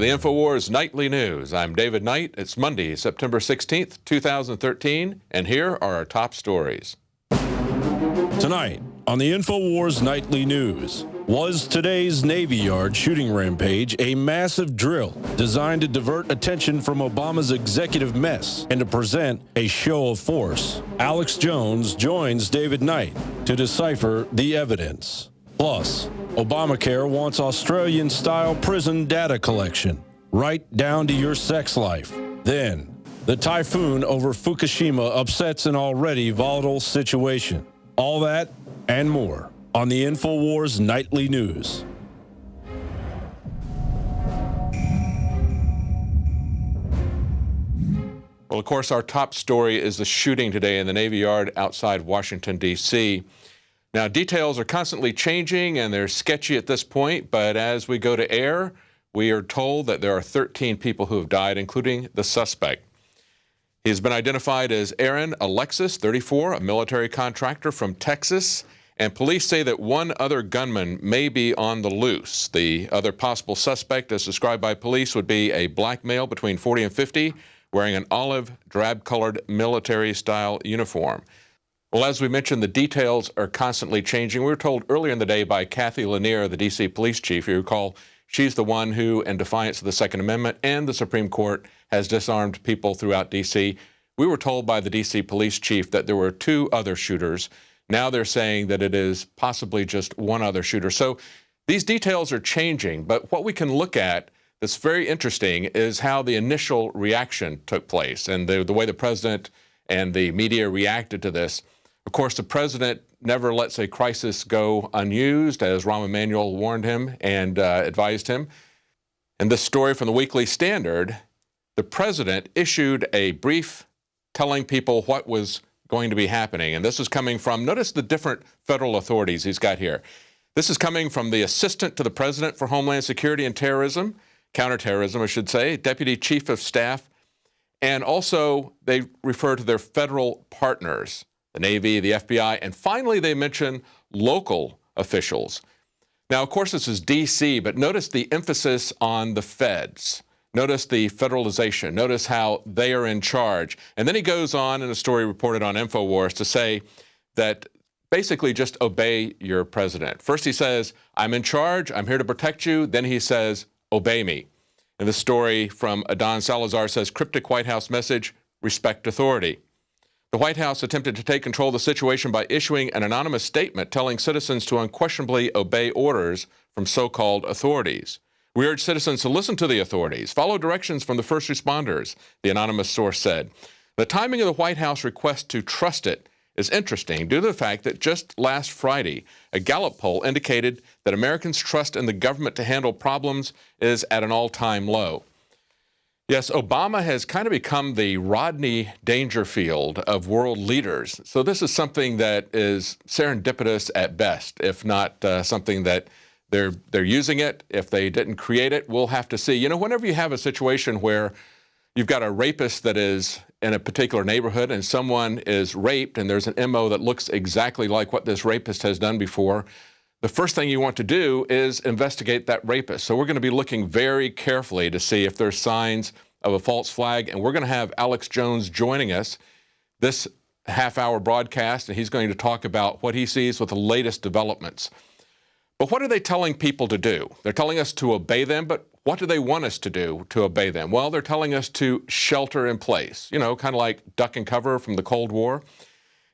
to the Infowars Nightly News. I'm David Knight. It's Monday, September 16th, 2013, and here are our top stories. Tonight on the Infowars Nightly News, was today's Navy Yard shooting rampage a massive drill designed to divert attention from Obama's executive mess and to present a show of force? Alex Jones joins David Knight to decipher the evidence. Plus, Obamacare wants Australian-style prison data collection, right down to your sex life. Then, the typhoon over Fukushima upsets an already volatile situation. All that and more on the Infowars Nightly News. Well, of course, our top story is the shooting today in the Navy Yard outside Washington, D.C. Now, details are constantly changing, and they're sketchy at this point, but as we go to air, we are told that there are 13 people who have died, including the suspect. He has been identified as Aaron Alexis, 34, a military contractor from Texas, and police say that one other gunman may be on the loose. The other possible suspect, as described by police, would be a black male between 40 and 50, wearing an olive drab-colored military-style uniform. Well, as we mentioned, the details are constantly changing. We were told earlier in the day by Kathy Lanier, the D.C. police chief, you recall, she's the one who, in defiance of the Second Amendment and the Supreme Court, has disarmed people throughout D.C. We were told by the D.C. police chief that there were two other shooters. Now they're saying that it is possibly just one other shooter. So these details are changing, but what we can look at that's very interesting is how the initial reaction took place and the way the president and the media reacted to this. Of course, the president never lets a crisis go unused, as Rahm Emanuel warned him and advised him. In this story from the Weekly Standard, the president issued a brief telling people what was going to be happening. And this is coming from, notice the different federal authorities he's got here. This is coming from the Assistant to the President for Homeland Security and Terrorism, Counterterrorism, I should say, Deputy Chief of Staff, and also they refer to their federal partners, the Navy, the FBI, and finally they mention local officials. Now, of course, this is D.C., but notice the emphasis on the feds. Notice the federalization. Notice how they are in charge. And then he goes on in a story reported on Infowars to say that basically just obey your president. First he says, I'm in charge, I'm here to protect you. Then he says, obey me. And the story from Adon Salazar says, cryptic White House message, respect authority. The White House attempted to take control of the situation by issuing an anonymous statement telling citizens to unquestionably obey orders from so-called authorities. We urge citizens to listen to the authorities, follow directions from the first responders, the anonymous source said. The timing of the White House request to trust it is interesting due to the fact that just last Friday, a Gallup poll indicated that Americans' trust in the government to handle problems is at an all-time low. Yes, Obama has kind of become the Rodney Dangerfield of world leaders. So this is something that is serendipitous at best, if not something that they're using it. If they didn't create it, we'll have to see. You know, whenever you have a situation where you've got a rapist that is in a particular neighborhood and someone is raped and there's an MO that looks exactly like what this rapist has done before, the first thing you want to do is investigate that rapist. So we're going to be looking very carefully to see if there's signs of a false flag. And we're going to have Alex Jones joining us this half-hour broadcast, and he's going to talk about what he sees with the latest developments. But what are they telling people to do? They're telling us to obey them, but what do they want us to do to obey them? Well, they're telling us to shelter in place, you know, kind of like duck and cover from the Cold War.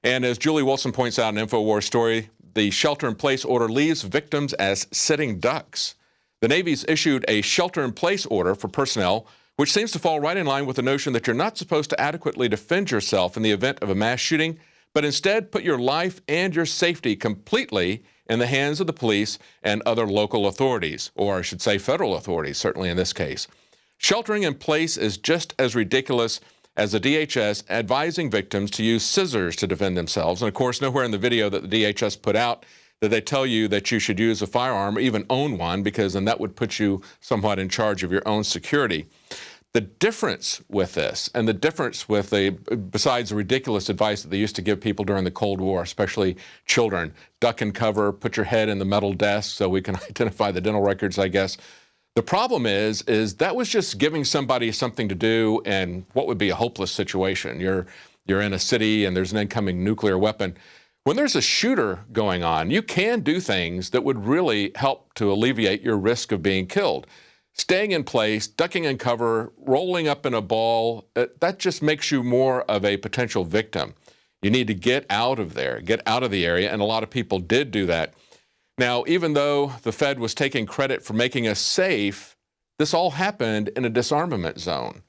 And as Julie Wilson points out in Infowars story, the shelter-in-place order leaves victims as sitting ducks. The Navy's issued a shelter-in-place order for personnel, which seems to fall right in line with the notion that you're not supposed to adequately defend yourself in the event of a mass shooting, but instead put your life and your safety completely in the hands of the police and other local authorities, or I should say federal authorities, certainly in this case. Sheltering in place is just as ridiculous as the DHS advising victims to use scissors to defend themselves. And of course, nowhere in the video that the DHS put out did they tell you that you should use a firearm or even own one, because then that would put you somewhat in charge of your own security. The difference with this, and the difference with besides the ridiculous advice that they used to give people during the Cold War, especially children, duck and cover, put your head in the metal desk so we can identify the dental records, I guess. The problem is that was just giving somebody something to do in what would be a hopeless situation. You're in a city and there's an incoming nuclear weapon. When there's a shooter going on, you can do things that would really help to alleviate your risk of being killed. Staying in place, ducking in cover, rolling up in a ball, that just makes you more of a potential victim. You need to get out of there, get out of the area, and a lot of people did do that. Now, even though the Fed was taking credit for making us safe, this all happened in a disarmament zone.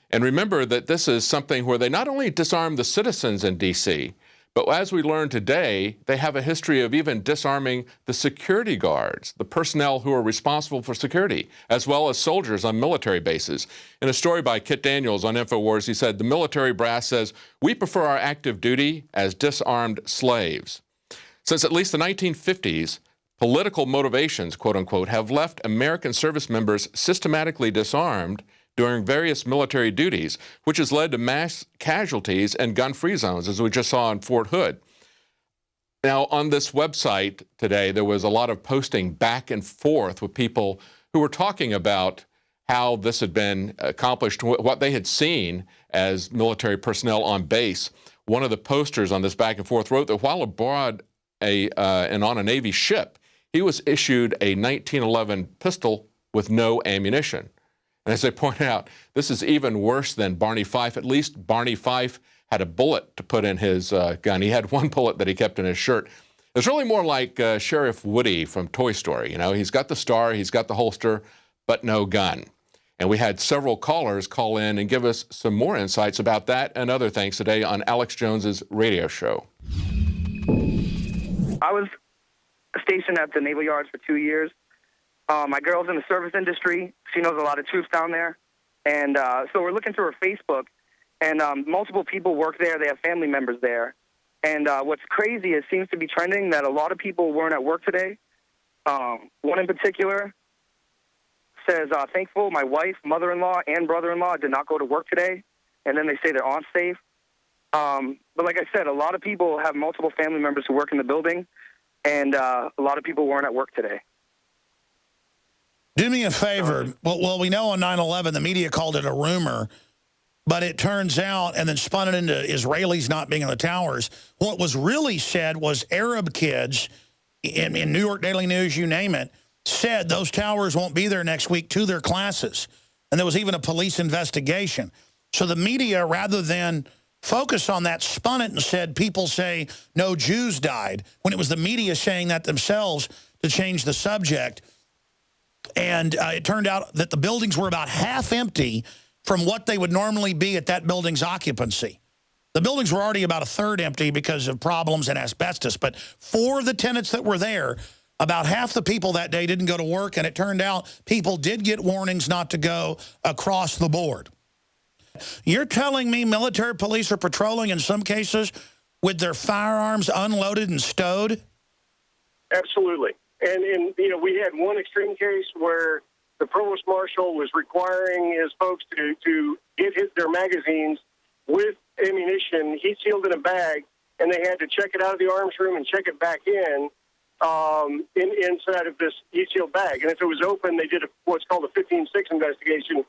And remember that this is something where they not only disarmed the citizens in D.C., but as we learned today, they have a history of even disarming the security guards, the personnel who are responsible for security, as well as soldiers on military bases. In a story by Kit Daniels on Infowars, he said, the military brass says, we prefer our active duty as disarmed slaves. Since at least the 1950s, political motivations, quote unquote, have left American service members systematically disarmed during various military duties, which has led to mass casualties and gun-free zones, as we just saw in Fort Hood. Now, on this website today, there was a lot of posting back and forth with people who were talking about how this had been accomplished, what they had seen as military personnel on base. One of the posters on this back and forth wrote that while aboard and on a Navy ship, he was issued a 1911 pistol with no ammunition. And as they point out, this is even worse than Barney Fife. At least Barney Fife had a bullet to put in his gun. He had one bullet that he kept in his shirt. It's really more like Sheriff Woody from Toy Story. You know, he's got the star, he's got the holster, but no gun. And we had several callers call in and give us some more insights about that and other things today on Alex Jones's radio show. I was stationed at the Naval Yards for 2 years. My girl's in the service industry. She knows a lot of troops down there. And so we're looking through her Facebook, and multiple people work there. They have family members there. And what's crazy, it seems to be trending that a lot of people weren't at work today. One in particular says, thankful my wife, mother-in-law, and brother-in-law did not go to work today. And then they say they're on safe. But like I said, a lot of people have multiple family members who work in the building, and a lot of people weren't at work today. Do me a favor. Well, we know on 9/11 the media called it a rumor, but it turns out, and then spun it into Israelis not being in the towers. What was really said was Arab kids in New York Daily News, you name it, said those towers won't be there next week to their classes. And there was even a police investigation. So the media, rather than focus on that, spun it and said people say no Jews died, when it was the media saying that themselves to change the subject. And it turned out that the buildings were about half empty from what they would normally be at that building's occupancy. The buildings were already about a third empty because of problems and asbestos. But for the tenants that were there, about half the people that day didn't go to work. And it turned out people did get warnings not to go across the board. You're telling me military police are patrolling in some cases with their firearms unloaded and stowed? Absolutely. And you know, we had one extreme case where the provost marshal was requiring his folks to get their magazines with ammunition heat sealed in a bag, and they had to check it out of the arms room and check it back inside of this heat sealed bag. And if it was open, they did what's called a 15-6 investigation,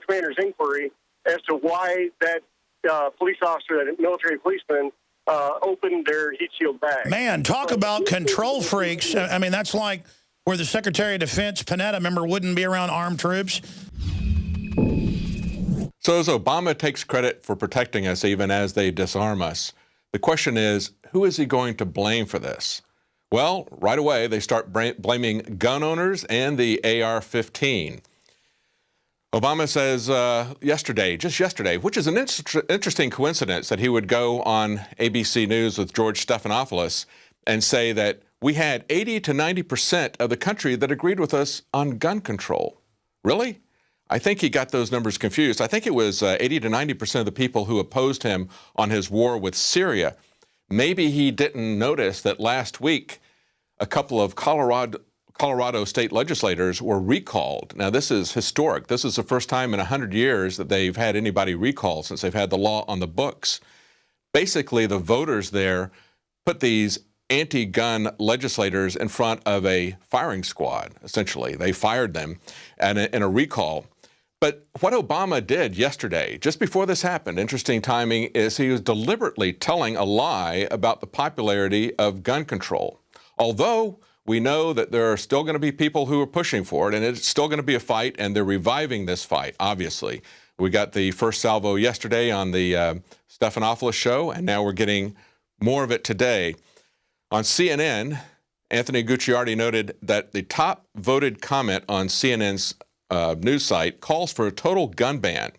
commander's inquiry, as to why that police officer, that military policeman, opened their heat-sealed bag. Man, talk about control freaks. I mean, that's like where the Secretary of Defense, Panetta, member, wouldn't be around armed troops. So as Obama takes credit for protecting us even as they disarm us, the question is, who is he going to blame for this? Well, right away, they start blaming gun owners and the AR-15. Obama says just yesterday, which is an interesting coincidence that he would go on ABC News with George Stephanopoulos and say that we had 80 to 90% of the country that agreed with us on gun control. Really? I think he got those numbers confused. I think it was 80 to 90% of the people who opposed him on his war with Syria. Maybe he didn't notice that last week a couple of Colorado state legislators were recalled. Now, this is historic. This is the first time in 100 years that they've had anybody recalled since they've had the law on the books. Basically, the voters there put these anti-gun legislators in front of a firing squad, essentially. They fired them in a recall. But what Obama did yesterday, just before this happened, interesting timing, is he was deliberately telling a lie about the popularity of gun control. Although we know that there are still going to be people who are pushing for it, and it's still going to be a fight, and they're reviving this fight, obviously. We got the first salvo yesterday on the Stephanopoulos show, and now we're getting more of it today. On CNN, Anthony Gucciardi noted that the top voted comment on CNN's news site calls for a total gun ban.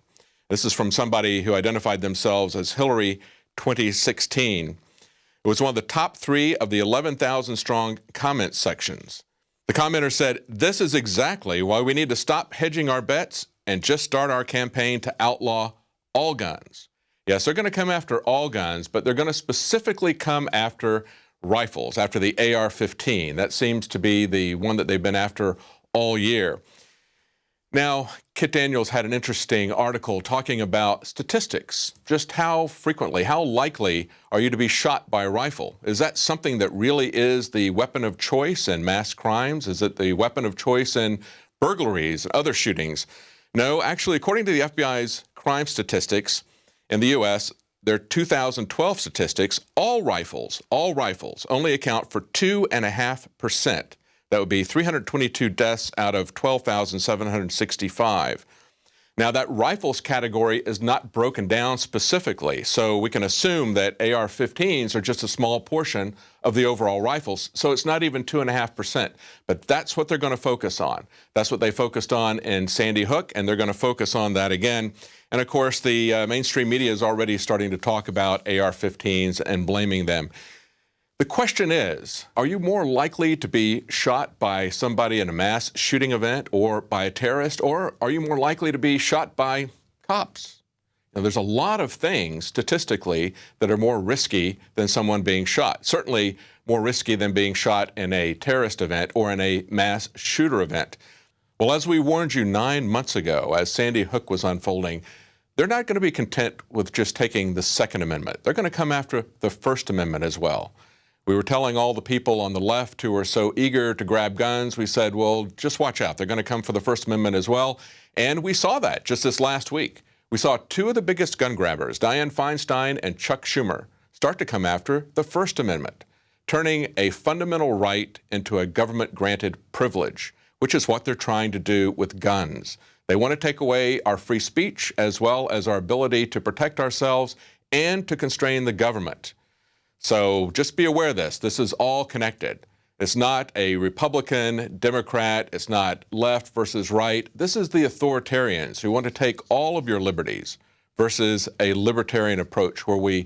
This is from somebody who identified themselves as Hillary 2016. It was one of the top 3 of the 11,000 strong comment sections. The commenter said, "This is exactly why we need to stop hedging our bets and just start our campaign to outlaw all guns." Yes, they're going to come after all guns, but they're going to specifically come after rifles, after the AR-15. That seems to be the one that they've been after all year. Now, Kit Daniels had an interesting article talking about statistics. Just how frequently, how likely are you to be shot by a rifle? Is that something that really is the weapon of choice in mass crimes? Is it the weapon of choice in burglaries and other shootings? No, actually, according to the FBI's crime statistics in the U.S., their 2012 statistics, all rifles only account for 2.5%. That would be 322 deaths out of 12,765. Now, that rifles category is not broken down specifically, so we can assume that AR-15s are just a small portion of the overall rifles, so it's not even 2.5%. But that's what they're going to focus on. That's what they focused on in Sandy Hook, and they're going to focus on that again. And, of course, the mainstream media is already starting to talk about AR-15s and blaming them. The question is, are you more likely to be shot by somebody in a mass shooting event or by a terrorist, or are you more likely to be shot by cops? Now, there's a lot of things statistically that are more risky than someone being shot. Certainly more risky than being shot in a terrorist event or in a mass shooter event. Well, as we warned you 9 months ago, as Sandy Hook was unfolding, they're not going to be content with just taking the Second Amendment. They're going to come after the First Amendment as well. We were telling all the people on the left who were so eager to grab guns, we said, well, just watch out. They're going to come for the First Amendment as well. And we saw that just this last week. We saw 2 of the biggest gun grabbers, Dianne Feinstein and Chuck Schumer, start to come after the First Amendment, turning a fundamental right into a government-granted privilege, which is what they're trying to do with guns. They want to take away our free speech as well as our ability to protect ourselves and to constrain the government. So just be aware of this. This is all connected. It's not a Republican, Democrat. It's not left versus right. This is the authoritarians who want to take all of your liberties versus a libertarian approach where we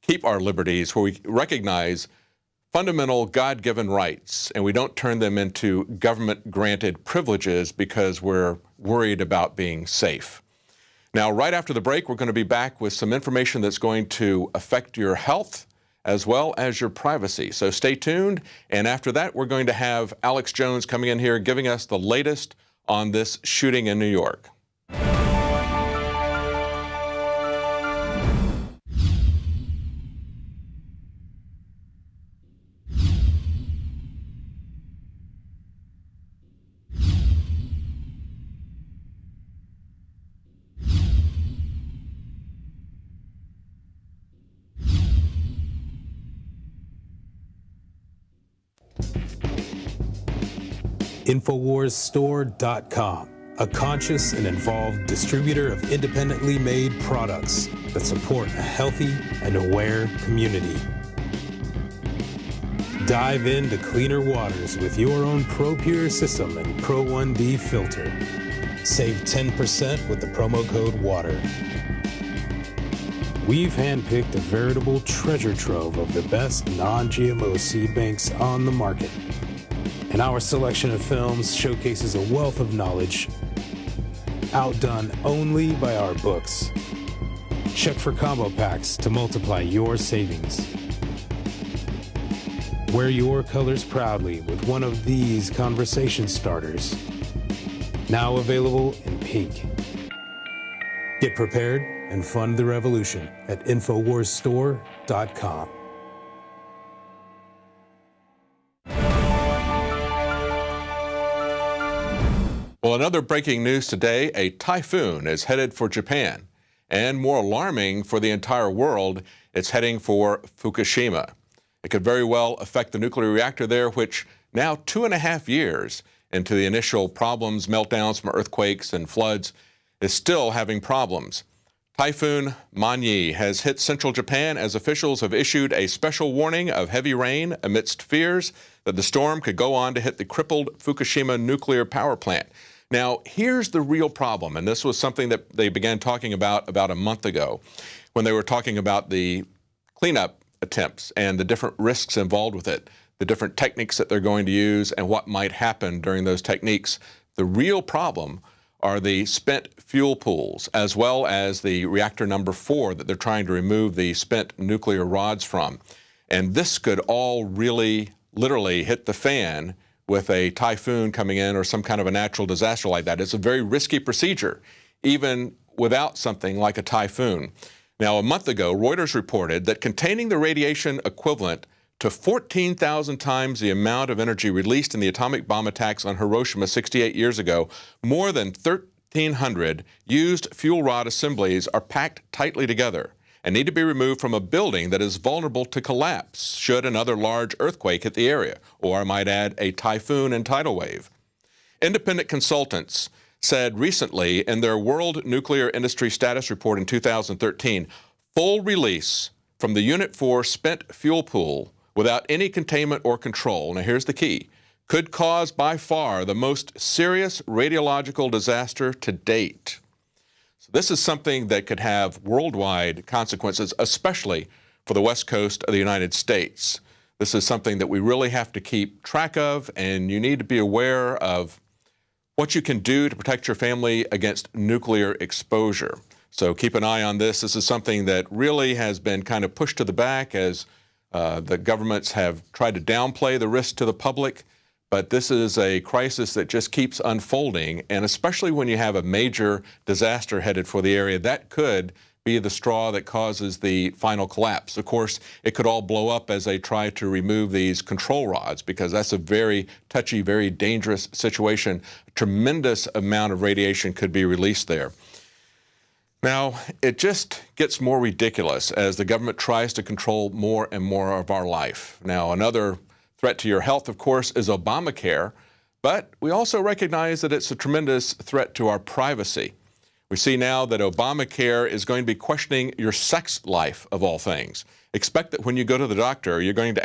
keep our liberties, where we recognize fundamental God-given rights and we don't turn them into government-granted privileges because we're worried about being safe. Now, right after the break, we're going to be back with some information that's going to affect your health as well as your privacy. So stay tuned. And after that, we're going to have Alex Jones coming in here giving us the latest on this shooting in New York. Infowarsstore.com, a conscious and involved distributor of independently made products that support a healthy and aware community. Dive into cleaner waters with your own ProPure system and Pro 1D filter. Save 10% with the promo code WATER. We've handpicked a veritable treasure trove of the best non-GMO seed banks on the market. And our selection of films showcases a wealth of knowledge outdone only by our books. Check for combo packs to multiply your savings. Wear your colors proudly with one of these conversation starters. Now available in pink. Get prepared and fund the revolution at Infowarsstore.com. Well, another breaking news today, a typhoon is headed for Japan. And more alarming for the entire world, it's heading for Fukushima. It could very well affect the nuclear reactor there, which now 2.5 years into the initial problems, meltdowns from earthquakes and floods, is still having problems. Typhoon Manyi has hit central Japan as officials have issued a special warning of heavy rain amidst fears that the storm could go on to hit the crippled Fukushima nuclear power plant. Now, here's the real problem, and this was something that they began talking about a month ago when they were talking about the cleanup attempts and the different risks involved with it, the different techniques that they're going to use and what might happen during those techniques. The real problem are the spent fuel pools, as well as the reactor number 4 that they're trying to remove the spent nuclear rods from. And this could all really, literally hit the fan with a typhoon coming in or some kind of a natural disaster like that. It's a very risky procedure, even without something like a typhoon. Now, a month ago, Reuters reported that containing the radiation equivalent to 14,000 times the amount of energy released in the atomic bomb attacks on Hiroshima 68 years ago, more than 1,300 used fuel rod assemblies are packed tightly together and need to be removed from a building that is vulnerable to collapse should another large earthquake hit the area, or I might add, a typhoon and tidal wave. Independent consultants said recently in their World Nuclear Industry Status Report in 2013, full release from the Unit 4 spent fuel pool without any containment or control, now here's the key, could cause by far the most serious radiological disaster to date. So this is something that could have worldwide consequences, especially for the west coast of the United States. This is something that we really have to keep track of, and you need to be aware of what you can do to protect your family against nuclear exposure. So keep an eye on this. This is something that really has been kind of pushed to the back as the governments have tried to downplay the risk to the public, but this is a crisis that just keeps unfolding, and especially when you have a major disaster headed for the area, that could be the straw that causes the final collapse. Of course, it could all blow up as they try to remove these control rods, because that's a very touchy, very dangerous situation. A tremendous amount of radiation could be released there. Now, it just gets more ridiculous as the government tries to control more and more of our life. Now, another threat to your health, of course, is Obamacare, but we also recognize that it's a tremendous threat to our privacy. We see now that Obamacare is going to be questioning your sex life, of all things. Expect that when you go to the doctor, you're going to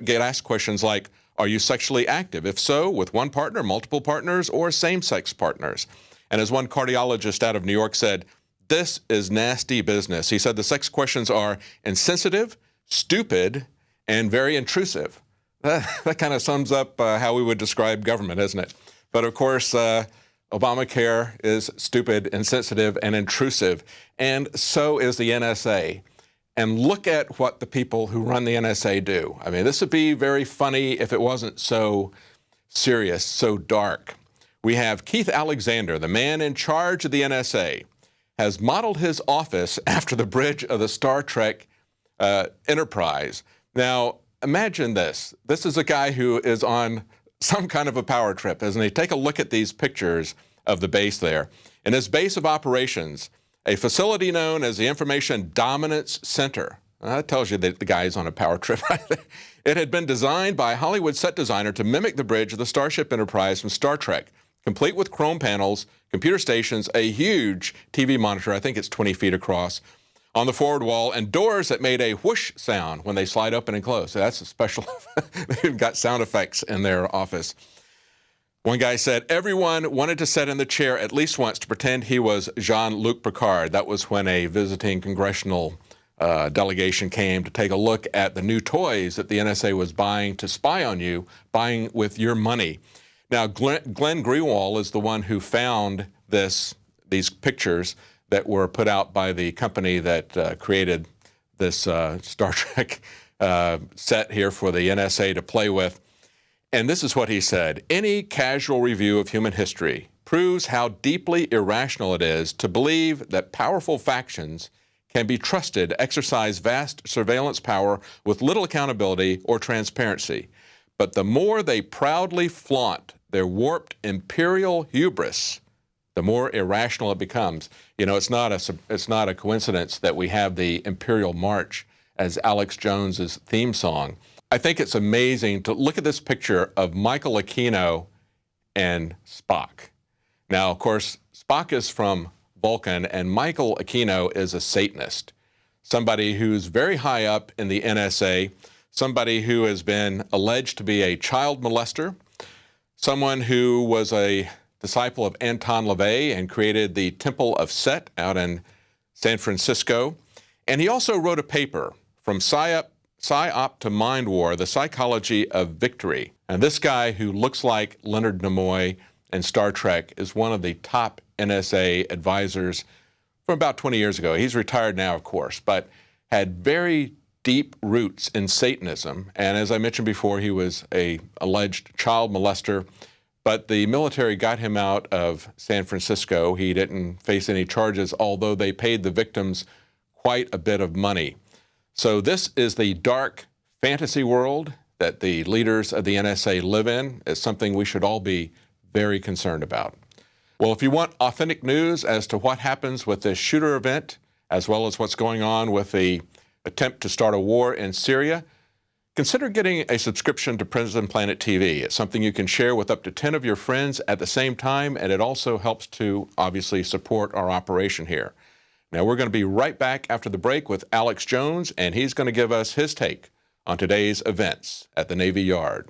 get asked questions like, are you sexually active? If so, with one partner, multiple partners, or same-sex partners? And as one cardiologist out of New York said, this is nasty business. He said the sex questions are insensitive, stupid, and very intrusive. That kind of sums up how we would describe government, isn't it? But of course, Obamacare is stupid, insensitive, and intrusive, and so is the NSA. And look at what the people who run the NSA do. I mean, this would be very funny if it wasn't so serious, so dark. We have Keith Alexander, the man in charge of the NSA, has modeled his office after the bridge of the Star Trek Enterprise. Now, imagine this. This is a guy who is on some kind of a power trip, isn't he? Take a look at these pictures of the base there. In his base of operations, a facility known as the Information Dominance Center. That tells you that the guy is on a power trip. It had been designed by a Hollywood set designer to mimic the bridge of the Starship Enterprise from Star Trek, complete with chrome panels, computer stations, a huge TV monitor, I think it's 20 feet across, on the forward wall, and doors that made a whoosh sound when they slide open and close. So that's a special, they've got sound effects in their office. One guy said everyone wanted to sit in the chair at least once to pretend he was Jean-Luc Picard. That was when a visiting congressional delegation came to take a look at the new toys that the NSA was buying to spy on you, buying with your money. Now, Glenn Greenwald is the one who found these pictures that were put out by the company that created this Star Trek set here for the NSA to play with. And this is what he said: any casual review of human history proves how deeply irrational it is to believe that powerful factions can be trusted to exercise vast surveillance power with little accountability or transparency. But the more they proudly flaunt their warped imperial hubris, the more irrational it becomes. You know, it's not a coincidence that we have the Imperial March as Alex Jones's theme song. I think it's amazing to look at this picture of Michael Aquino and Spock. Now, of course, Spock is from Vulcan, and Michael Aquino is a Satanist, somebody who's very high up in the NSA, somebody who has been alleged to be a child molester, someone who was a disciple of Anton LaVey and created the Temple of Set out in San Francisco. And he also wrote a paper, From Psyop to Mind War, The Psychology of Victory. And this guy, who looks like Leonard Nimoy in Star Trek, is one of the top NSA advisors from about 20 years ago. He's retired now, of course, but had very deep roots in Satanism. And as I mentioned before, he was an alleged child molester, but the military got him out of San Francisco. He didn't face any charges, although they paid the victims quite a bit of money. So this is the dark fantasy world that the leaders of the NSA live in. It's something we should all be very concerned about. Well, if you want authentic news as to what happens with this shooter event, as well as what's going on with the attempt to start a war in Syria, consider getting a subscription to Prison Planet TV. It's something you can share with up to 10 of your friends at the same time, and it also helps to obviously support our operation here. Now, we're going to be right back after the break with Alex Jones, and he's going to give us his take on today's events at the Navy Yard.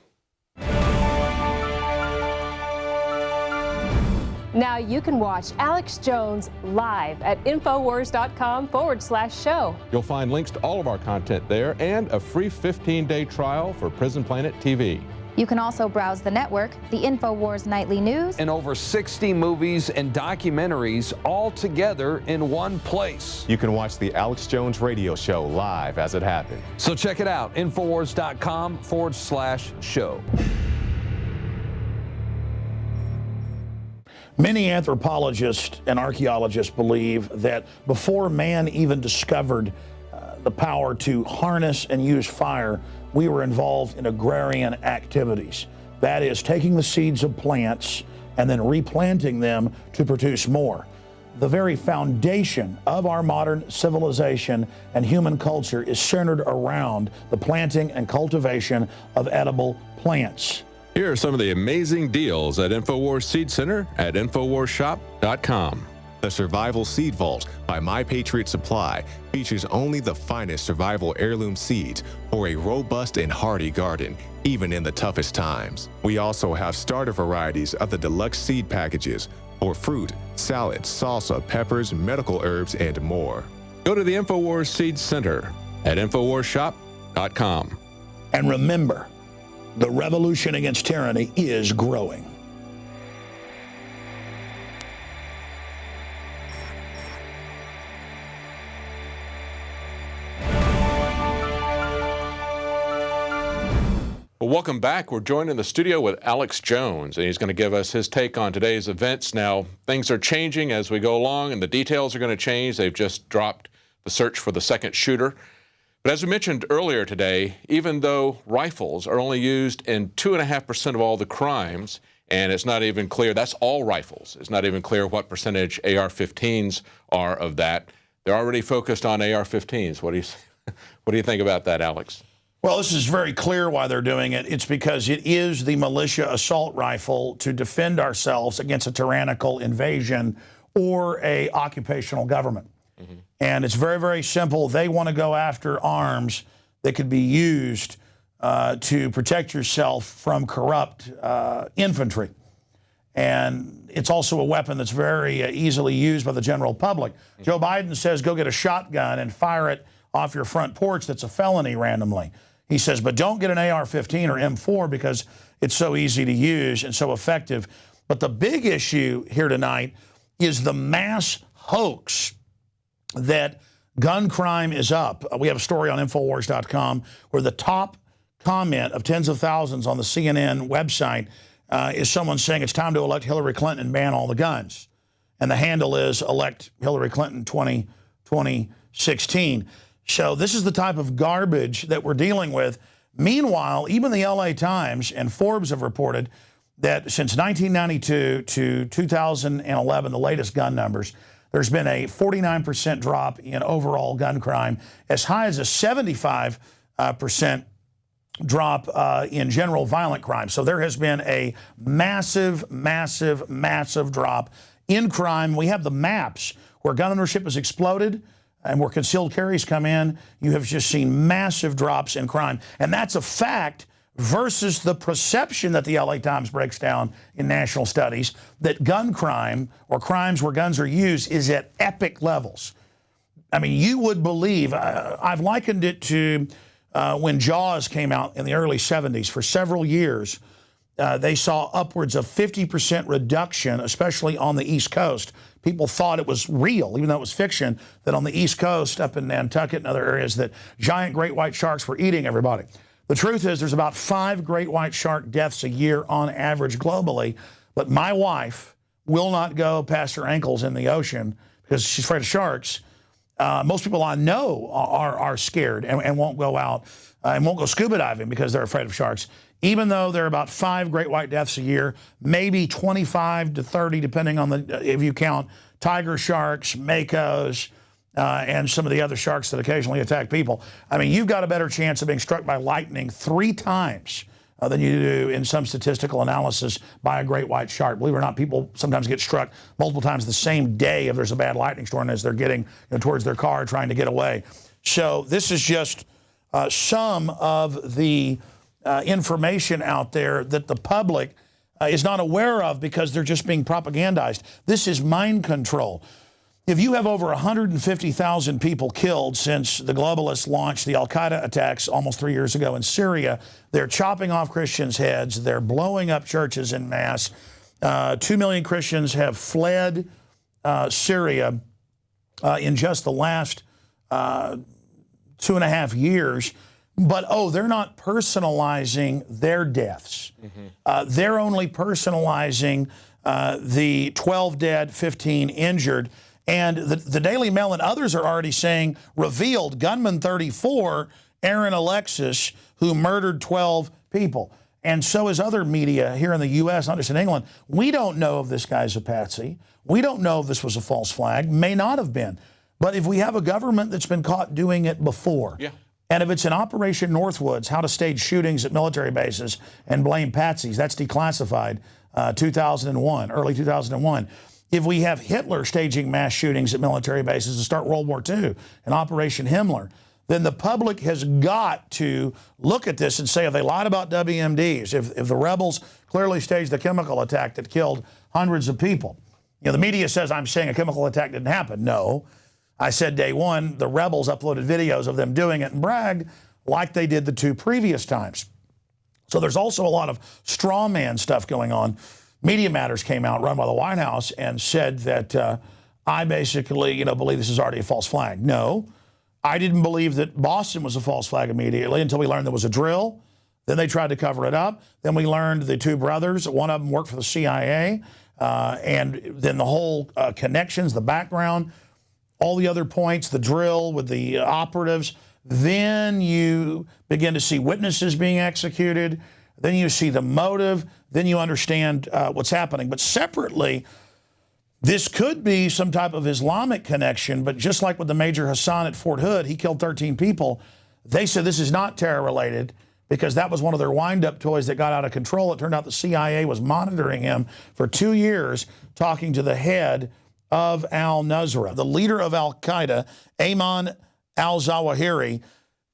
Now you can watch Alex Jones live at Infowars.com/show. You'll find links to all of our content there and a free 15-day trial for Prison Planet TV. You can also browse the network, the Infowars Nightly News, and over 60 movies and documentaries all together in one place. You can watch the Alex Jones radio show live as it happened. So check it out, Infowars.com/show. Many anthropologists and archaeologists believe that before man even discovered the power to harness and use fire, we were involved in agrarian activities. That is, taking the seeds of plants and then replanting them to produce more. The very foundation of our modern civilization and human culture is centered around the planting and cultivation of edible plants. Here are some of the amazing deals at InfoWars Seed Center at InfoWarsShop.com. The Survival Seed Vault by My Patriot Supply features only the finest survival heirloom seeds for a robust and hardy garden, even in the toughest times. We also have starter varieties of the deluxe seed packages for fruit, salad, salsa, peppers, medical herbs, and more. Go to the InfoWars Seed Center at InfoWarsShop.com. And remember, the revolution against tyranny is growing. Well, welcome back. We're joined in the studio with Alex Jones, and he's going to give us his take on today's events. Now, things are changing as we go along, and the details are going to change. They've just dropped the search for the second shooter. But as we mentioned earlier today, even though rifles are only used in 2.5% of all the crimes, and it's not even clear, that's all rifles. It's not even clear what percentage AR-15s are of that. They're already focused on AR-15s. What do you think about that, Alex? Well, this is very clear why they're doing it. It's because it is the militia assault rifle to defend ourselves against a tyrannical invasion or a occupational government. Mm-hmm. And it's very, very simple. They want to go after arms that could be used to protect yourself from corrupt infantry. And it's also a weapon that's very easily used by the general public. Mm-hmm. Joe Biden says go get a shotgun and fire it off your front porch. That's a felony randomly. He says, but don't get an AR-15 or M4 because it's so easy to use and so effective. But the big issue here tonight is the mass hoax that gun crime is up. We have a story on Infowars.com where the top comment of tens of thousands on the CNN website is someone saying it's time to elect Hillary Clinton and ban all the guns. And the handle is elect Hillary Clinton 2016. So this is the type of garbage that we're dealing with. Meanwhile, even the LA Times and Forbes have reported that since 1992 to 2011, the latest gun numbers, there's been a 49% drop in overall gun crime, as high as a 75% drop in general violent crime. So there has been a massive, massive, massive drop in crime. We have the maps where gun ownership has exploded and where concealed carries come in. You have just seen massive drops in crime. And that's a fact versus the perception that the LA Times breaks down in national studies that gun crime or crimes where guns are used is at epic levels. I mean, you would believe, I've likened it to when Jaws came out in the early 70s. For several years, they saw upwards of 50% reduction, especially on the East Coast. People thought it was real, even though it was fiction, that on the East Coast, up in Nantucket and other areas, that giant great white sharks were eating everybody. The truth is there's about 5 great white shark deaths a year on average globally, but my wife will not go past her ankles in the ocean because she's afraid of sharks. Most people I know are scared and won't go out and won't go scuba diving because they're afraid of sharks. Even though there are about 5 great white deaths a year, maybe 25 to 30, depending on if you count tiger sharks, makos, and some of the other sharks that occasionally attack people. I mean, you've got a better chance of being struck by lightning 3 times than you do in some statistical analysis by a great white shark. Believe it or not, people sometimes get struck multiple times the same day if there's a bad lightning storm as they're getting towards their car trying to get away. So this is just some of the information out there that the public is not aware of because they're just being propagandized. This is mind control. If you have over 150,000 people killed since the globalists launched the al-Qaeda attacks almost 3 years ago in Syria, they're chopping off Christians' heads, they're blowing up churches en masse. 2 million Christians have fled Syria in just the last 2.5 years. But, they're not personalizing their deaths. They're only personalizing the 12 dead, 15 injured. And the Daily Mail and others are already saying, revealed, gunman 34, Aaron Alexis, who murdered 12 people. And so is other media here in the U.S., not just in England. We don't know if this guy's a patsy. We don't know if this was a false flag. May not have been. But if we have a government that's been caught doing it before, and if it's an Operation Northwoods, how to stage shootings at military bases and blame patsies, that's declassified, 2001, early 2001. If we have Hitler staging mass shootings at military bases to start World War II, an Operation Himmler, then the public has got to look at this and say, if they lied about WMDs, if the rebels clearly staged the chemical attack that killed hundreds of people. The media says I'm saying a chemical attack didn't happen. No. I said day one, the rebels uploaded videos of them doing it and bragged like they did the 2 previous times. So there's also a lot of straw man stuff going on. Media Matters came out, run by the White House, and said that I basically, believe this is already a false flag. No, I didn't believe that Boston was a false flag immediately until we learned there was a drill. Then they tried to cover it up. Then we learned the 2 brothers, one of them worked for the CIA, and then the whole connections, the background, all the other points, the drill with the operatives. Then you begin to see witnesses being executed. Then you see the motive. Then you understand what's happening. But separately, this could be some type of Islamic connection, but just like with the Major Hassan at Fort Hood, he killed 13 people. They said this is not terror-related because that was one of their wind-up toys that got out of control. It turned out the CIA was monitoring him for 2 years, talking to the head of al-Nusra. The leader of al-Qaeda, Ayman al-Zawahiri,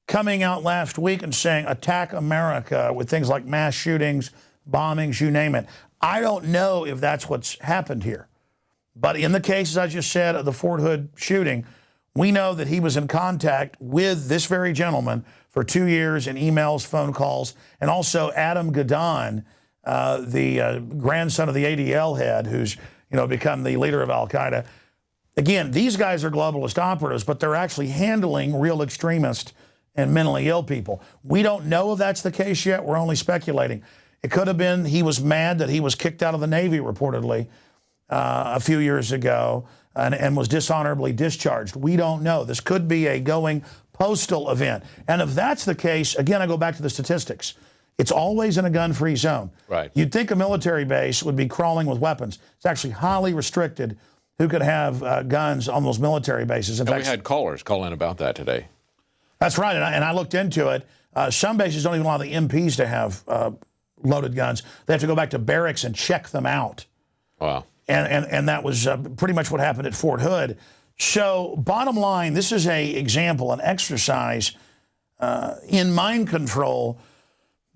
coming out last week and saying, attack America with things like mass shootings, bombings, you name it. I don't know if that's what's happened here. But in the cases I just said of the Fort Hood shooting, we know that he was in contact with this very gentleman for 2 years in emails, phone calls, and also Adam Gadon, the grandson of the ADL head, who's become the leader of al-Qaeda. Again, these guys are globalist operatives, but they're actually handling real extremists and mentally ill people. We don't know if that's the case yet. We're only speculating. It could have been he was mad that he was kicked out of the Navy, reportedly, a few years ago and was dishonorably discharged. We don't know. This could be a going postal event. And if that's the case, again, I go back to the statistics. It's always in a gun-free zone. Right. You'd think a military base would be crawling with weapons. It's actually highly restricted who could have guns on those military bases. In And fact, we had callers call in about that today. that's right, and I looked into it. Some bases don't even allow the MPs to have loaded guns. They have to go back to barracks and check them out. Wow. And that was pretty much what happened at Fort Hood. So bottom line, this is an example, an exercise in mind control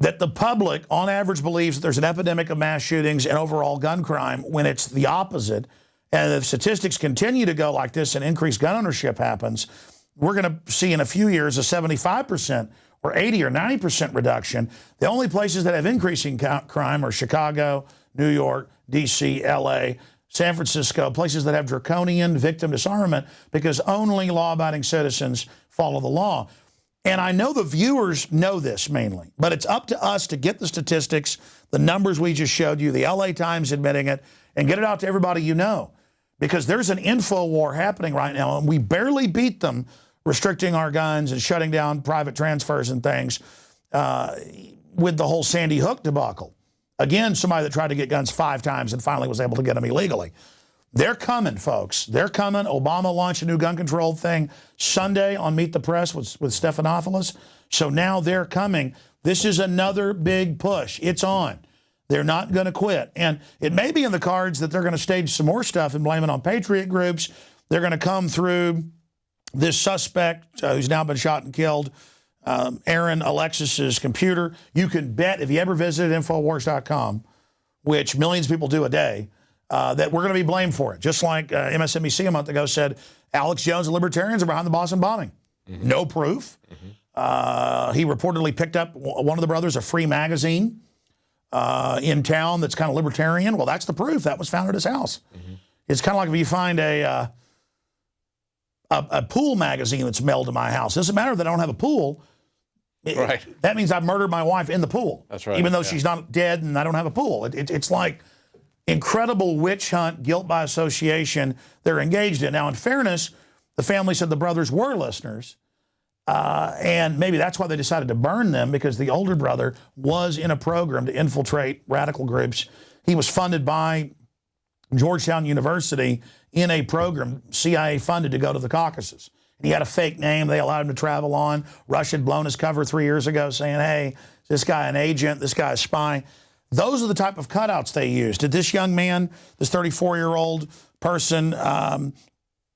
that the public, on average, believes that there's an epidemic of mass shootings and overall gun crime when it's the opposite. And if statistics continue to go like this and increased gun ownership happens, we're going to see in a few years a 75% or 80 or 90% reduction. The only places that have increasing crime are Chicago, New York, D.C., L.A., San Francisco, places that have draconian victim disarmament because only law-abiding citizens follow the law. And I know the viewers know this mainly, but it's up to us to get the statistics, the numbers we just showed you, the LA Times admitting it, and get it out to everybody you know. Because there's an info war happening right now, and we barely beat them restricting our guns and shutting down private transfers and things with the whole Sandy Hook debacle. Again, somebody that tried to get guns 5 times and finally was able to get them illegally. They're coming, folks. They're coming. Obama launched a new gun control thing Sunday on Meet the Press with Stephanopoulos. So now they're coming. This is another big push. It's on. They're not going to quit. And it may be in the cards that they're going to stage some more stuff and blame it on patriot groups. They're going to come through this suspect who's now been shot and killed, Aaron Alexis's computer. You can bet, if you ever visited Infowars.com, which millions of people do a day, that we're going to be blamed for it. Just like MSNBC a month ago said, Alex Jones and libertarians are behind the Boston bombing. Mm-hmm. No proof. Mm-hmm. He reportedly picked up one of the brothers a free magazine in town that's kind of libertarian. Well, that's the proof. That was found at his house. Mm-hmm. It's kind of like if you find a pool magazine that's mailed to my house. It doesn't matter that I don't have a pool. Right. That means I've murdered my wife in the pool. That's right. Even though she's not dead and I don't have a pool. It's like incredible witch hunt, guilt by association they're engaged in. Now, in fairness, the family said the brothers were listeners, and maybe that's why they decided to burn them, because the older brother was in a program to infiltrate radical groups. He was funded by Georgetown University in a program CIA funded to go to the Caucasus. And he had a fake name they allowed him to travel on. Rush had blown his cover 3 years ago saying, hey, this guy an agent, this guy a spy. Those are the type of cutouts they used. Did this young man, this 34-year-old person, Aaron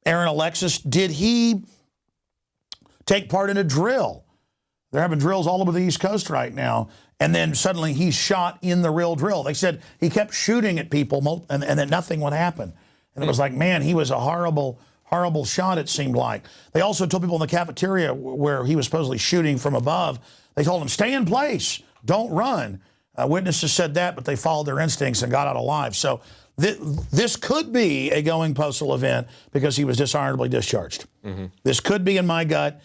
Alexis, did he take part in a drill? They're having drills all over the East Coast right now. And then suddenly he's shot in the real drill. They said he kept shooting at people and then nothing would happen. And it was like, man, he was a horrible, horrible shot, it seemed like. They also told people in the cafeteria where he was supposedly shooting from above, they told him, stay in place, don't run. Witnesses said that, but they followed their instincts and got out alive. So this could be a going postal event because he was dishonorably discharged. Mm-hmm. This could be in my gut.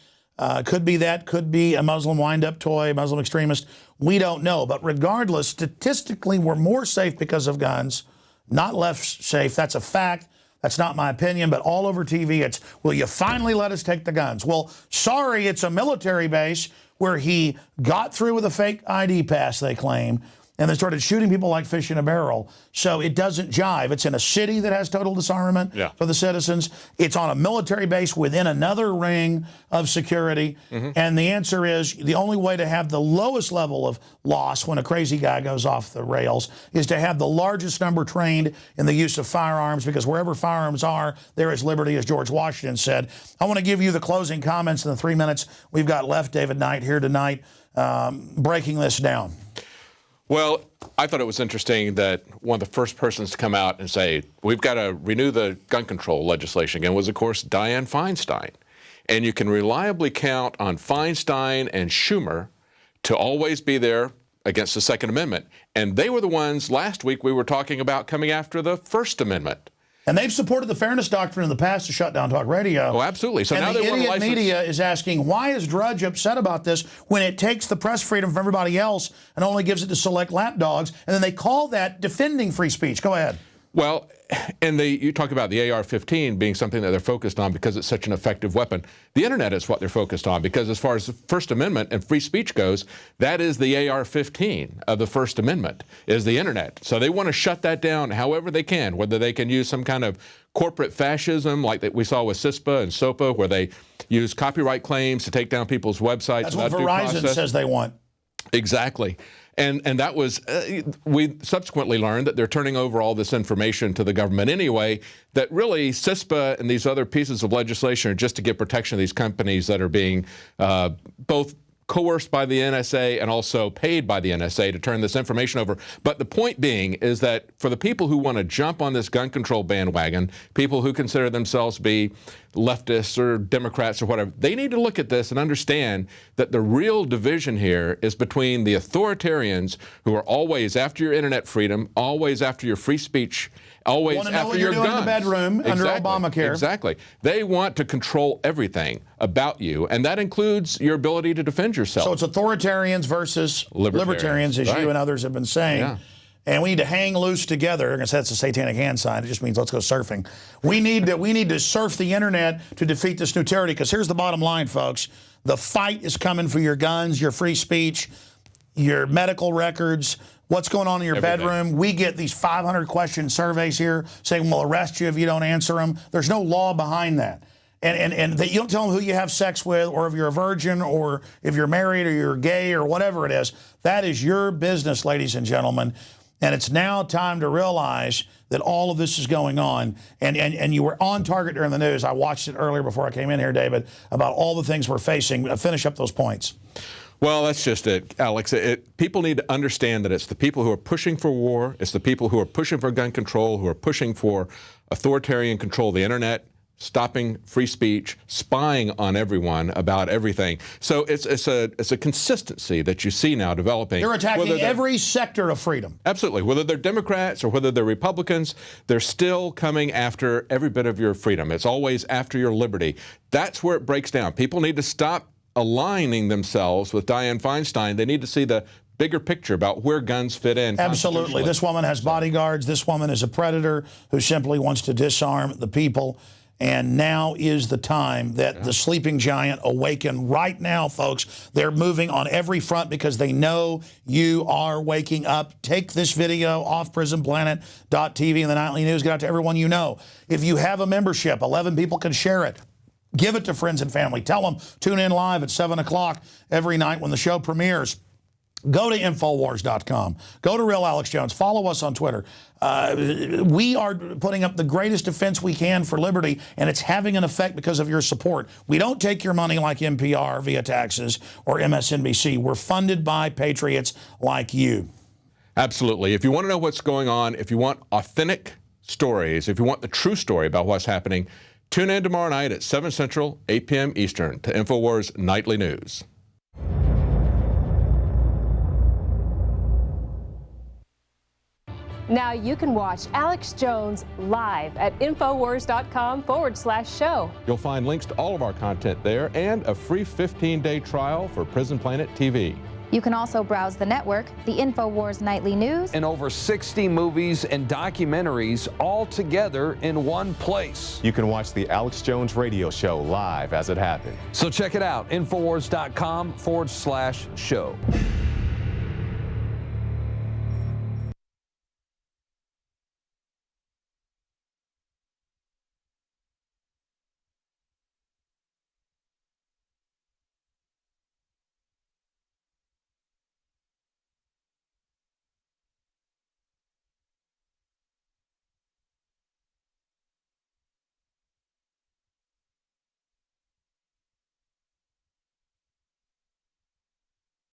Could be that. Could be a Muslim wind-up toy, Muslim extremist. We don't know. But regardless, statistically, we're more safe because of guns, not less safe. That's a fact. That's not my opinion, but all over TV, it's, will you finally let us take the guns? Well, sorry, it's a military base where he got through with a fake ID pass, they claim, and then started shooting people like fish in a barrel. So it doesn't jive. It's in a city that has total disarmament for the citizens. It's on a military base within another ring of security. Mm-hmm. And the answer is the only way to have the lowest level of loss when a crazy guy goes off the rails is to have the largest number trained in the use of firearms, because wherever firearms are, there is liberty, as George Washington said. I want to give you the closing comments in the 3 minutes we've got left. David Knight here tonight breaking this down. Well, I thought it was interesting that one of the first persons to come out and say, we've got to renew the gun control legislation again was, of course, Dianne Feinstein. And you can reliably count on Feinstein and Schumer to always be there against the Second Amendment. And they were the ones last week we were talking about coming after the First Amendment. And they've supported the fairness doctrine in the past to shut down talk radio. Oh, absolutely. So and now the they want to idiot license. media is asking, why is Drudge upset about this when it takes the press freedom from everybody else and only gives it to select lapdogs? And then they call that defending free speech. Go ahead. Well, and you talk about the AR-15 being something that they're focused on because it's such an effective weapon. The internet is what they're focused on because as far as the First Amendment and free speech goes, that is the AR-15 of the First Amendment, is the internet. So they want to shut that down however they can, whether they can use some kind of corporate fascism like that we saw with CISPA and SOPA, where they use copyright claims to take down people's websites. That's what Verizon says they want. Exactly. And that was, we subsequently learned that they're turning over all this information to the government anyway, that really CISPA and these other pieces of legislation are just to give protection to these companies that are being both coerced by the NSA and also paid by the NSA to turn this information over. But the point being is that for the people who want to jump on this gun control bandwagon, people who consider themselves to be leftists or Democrats or whatever, they need to look at this and understand that the real division here is between the authoritarians who are always after your internet freedom, always after your free speech, always want to know after what your you're doing guns. in the bedroom under Obamacare. Exactly. They want to control everything about you, and that includes your ability to defend yourself. So it's authoritarians versus libertarians, as you and others have been saying. Yeah. And we need to hang loose together. I guess that's a satanic hand sign. It just means let's go surfing. We need to surf the internet to defeat this new tyranny. Because here's the bottom line, folks: the fight is coming for your guns, your free speech, your medical records. What's going on in your bedroom? We get these 500-question surveys here saying we'll arrest you if you don't answer them. There's no law behind that. And that you don't tell them who you have sex with, or if you're a virgin, or if you're married, or you're gay, or whatever it is. That is your business, ladies and gentlemen. And it's now time to realize that all of this is going on. And you were on target during the news. I watched it earlier before I came in here, David, about all the things we're facing. Finish up those points. Well, that's just it, Alex. People need to understand that it's the people who are pushing for war, it's the people who are pushing for gun control, who are pushing for authoritarian control of the internet, stopping free speech, spying on everyone about everything. So it's a consistency that you see now developing. They're attacking every sector of freedom. Absolutely. Whether they're Democrats or whether they're Republicans, they're still coming after every bit of your freedom. It's always after your liberty. That's where it breaks down. People need to stop aligning themselves with Dianne Feinstein. They need to see the bigger picture about where guns fit in. Absolutely. This woman has bodyguards. This woman is a predator who simply wants to disarm the people. And now is the time that the sleeping giant awaken. Right now, folks, they're moving on every front because they know you are waking up. Take this video off PrisonPlanet.tv and the Nightly News. Get out to everyone you know. If you have a membership, 11 people can share it. Give it to friends and family. Tell them, tune in live at 7 o'clock every night when the show premieres. Go to Infowars.com. Go to Real Alex Jones. Follow us on Twitter. We are putting up the greatest defense we can for liberty, and it's having an effect because of your support. We don't take your money like NPR via taxes or MSNBC. We're funded by patriots like you. Absolutely. If you want to know what's going on, if you want authentic stories, if you want the true story about what's happening, tune in tomorrow night at 7 Central, 8 p.m. Eastern to Infowars Nightly News. Now you can watch Alex Jones live at Infowars.com/show. You'll find links to all of our content there and a free 15-day trial for Prison Planet TV. You can also browse the network, the Infowars Nightly News, and over 60 movies and documentaries all together in one place. You can watch the Alex Jones radio show live as it happens. So check it out, Infowars.com/show.